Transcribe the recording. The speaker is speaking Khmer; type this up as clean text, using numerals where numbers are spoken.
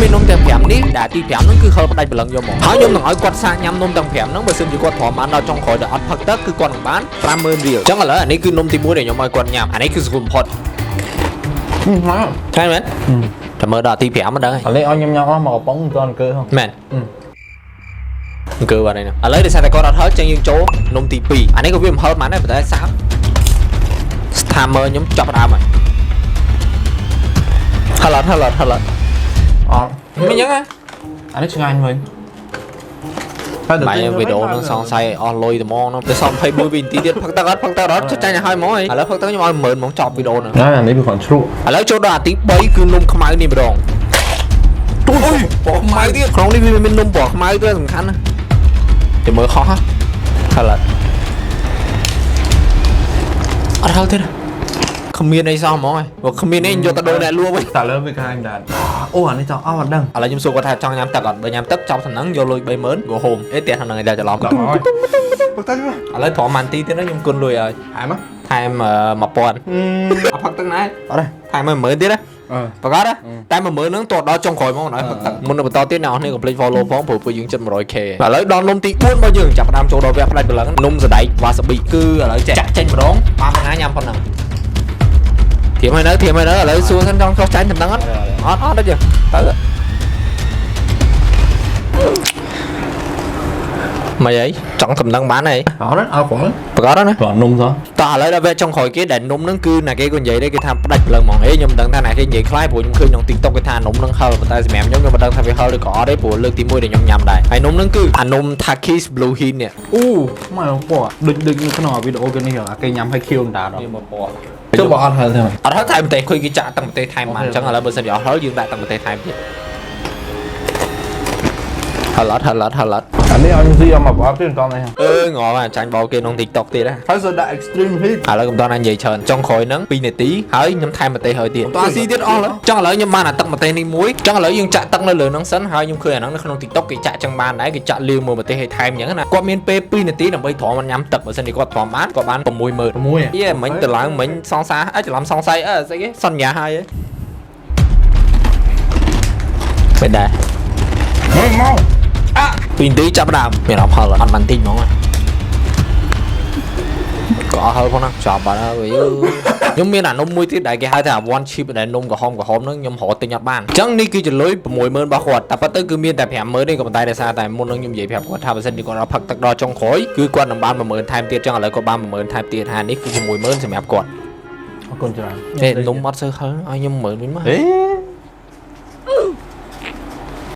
មាននំទាំង5នេះដែលទី5ហ្នឹងគឺខលផ្ដាច់បលឹងយកមកហើយខ្ញុំនឹងឲ្យគាត់សាកញ៉ាំនំទាំង5ហ្នឹងបើសិនជាគាត់ព្រមបានដល់ចុងក្រោយដែលអត់ផឹកទឹកគឺគាត់នឹងបាន 50,000 រៀលអញ្ចឹងឥឡូវអានេះគឺនំទី1ដែលខ្ញុំឲ្យគាត់ញ៉ាំអានេះគឺស្រួលបំផុតឆ្ងាញ់មែនតែមើលដល់ទី5មិនដឹងហើយឥឡូវឲ្យខ្ញុំញ៉ាំអស់មកកំប៉ុងមិនទាន់អង្គើហ្នឹងមែនអង្គើបាត់ហើយឥឡូវដោយសារតែគាត់អត់ហឹលចឹងយើងចូលនំទី2អានេះក៏វាមិនហឹលប៉ុន្មានដែរប៉ុន្តែសាបស្ថាមើលខ្ញុំចាប់ដើមហើយហឹលអត់អត់មិនចឹងហ៎អានេះឆ្ងាញ់វិញបាយវីដេអូនឹងសង្ស័យអស់លុយត្មងនោះទៅសំ21វិនាទីទៀតផឹកទឹកអត់ចាញ់ឲ្យហ្មងឥឡូវផឹកទឹកខ្ញុំឲ្យ10000ហ្មងចប់វីដេអូហ្នឹងអានេះវាគ្រាន់ជ្រក់ឥឡូវចូលដល់អាទី3គឺនំខ្មៅនេះម្ដងទូអើយពណ៌ខ្មៅទៀតក្នុងនេះវាមាននំពណ៌ខ្មៅទៅសំខាន់ណាតែមើលខុសហ៎ឡូវអត់ហៅទេគ្មានអីសោះហ្មងព្រោះគ្មានអីយកទៅដូរអ្នកលក់វិញតែលើវាខ្លាញ់ដែរអូអានេះចង់អស់អត់ដឹងឥឡូវខ្ញុំសួរគាត់ថាចង់ញ៉ាំទឹកអត់បើញ៉ាំទឹកចប់សំណឹងយកលុយ30000 go home អេតែហ្នឹងឯងតែច្រឡំគាត់ហើយពុកទៅឥឡូវត្រមម៉ាន់ទីទៀតខ្ញុំគុណលុយឲ្យហែមថែម1000អត់ផឹកទឹកណាអត់ទេថែម10000ទៀតណាប្រកាសតែ10000ហ្នឹងតដល់ចុងក្រោយមកណ៎ផឹកទឹកមុនបន្តទៀតអ្នកនរគ្នាកុំភ្លេច follow ផងព្រោះពួកយើងជិត 100k ឥឡូវដល់នំទី4របស់យើងចាប់ផ្ដើមចូលដល់វគ្គផ្ដាច់បលឹងនំសណ្ដែកវ៉ាសាប៊ីគឺឥឡូវចាក់ចេញម្ដងបានមួយថ្ងៃញ៉ាំប៉ុណ្ណឹងធៀមឲ្យនៅឥឡូវសួរសិនចង់ចោះចាញ់តំណឹងអត់ទេទៅមកអីចង់តំណឹងបានអីអត់អើគាត់ប្រកាសណាគាត់នំសោះតោះឥឡូវដល់វគ្គចុងក្រោយគេដែលនំហ្នឹងគឺណាគេក៏និយាយដែរគេថាផ្ដាច់បលឹងហ្មងខ្ញុំមិនដឹងថាណាគេនិយាយខ្លាយព្រោះខ្ញុំឃើញក្នុង TikTok គេថានំហ្នឹងហឹលប៉ុន្តែសម្រាប់ខ្ញុំមិនដឹងថាវាហឹលឬក៏អត់ទេព្រោះលើកទី1ដែលខ្ញុំញ៉ាំដែរហើយនំហ្នឹងគឺអានំ Takis Blue Hint នេះអូមកពណ៌ដូចនៅក្នុងវីដេអូគេនេះគេញ៉ាំឲ្យខៀវតាដល់វាមកពណ៌ចុះបើអត់ហឹលទេអត់ហឹលថែមប្រទេសឃើញគេចាក់ទឹកប្រទេសថែមមកអញ្ចឹងឥឡូវបើសិនជាអត់ហឹលយើងដាក់ទឹកប្រទេសថែមទៀតហឹលអត់អានេះឲ្យខ្ញុំស៊ីឲ្យមកប្រអប់ទៀតមិនតនេះងល់ហើយចាញ់បោកគេក្នុង TikTok ទៀតណាហើយសូដាក់ extreme heat ឥឡូវខ្ញុំតោះណានិយាយច្រើនចុងក្រោយហ្នឹង2នាទីហើយខ្ញុំថែមម្ទេសហើយទៀតតោះស៊ីទៀតអស់ចង់ឥឡូវខ្ញុំបានអាទឹកម្ទេសនេះមួយចង់ឥឡូវយើងចាក់ទឹកនៅលើហ្នឹងសិនហើយខ្ញុំឃើញអាហ្នឹងនៅក្នុង TikTok គេចាក់ចឹងបានដែរគេចាក់លាងមើលម្ទេសឲ្យថែមអញ្ចឹងណាគាត់មានពេល2នាទីដើម្បីទ្រាំញ៉ាំទឹកបើសិនជាគាត់ទ្រាំបានគាត់បាន60000យេមិញទៅឡើងមិញសង្សារច្រឡំសង្ស័យស្អីគេសន្យាហើយមិនដែរមក2នាទីចាប់ដើមមានអត់ហល់អត់បានតិចហ្មងក៏អត់ហល់ផងណាចាប់បាត់ហើយខ្ញុំមានអានំមួយទៀតដែលគេហៅថា one chip ដែលនំក្រហមហ្នឹងខ្ញុំរកទិញអត់បានអញ្ចឹងនេះគឺជាលុយ60000របស់គាត់តែប៉ុន្តែគឺមានតែ50000ទេក៏ប៉ុន្តែដោយសារតែមុននឹងខ្ញុំនិយាយប្រាប់គាត់ថាបើសិនជាគាត់អត់ផឹកទឹកដល់ចុងក្រោយគឺគាត់នឹងបាន10000ថែមទៀតអញ្ចឹងឥឡូវគាត់បាន10000ថែមទៀតហើយនេះគឺ60000សម្រាប់គាត់អរគុណច្រើនទេនំអត់សូវហឹលឲ្យខ្ញុំ10000វិញមក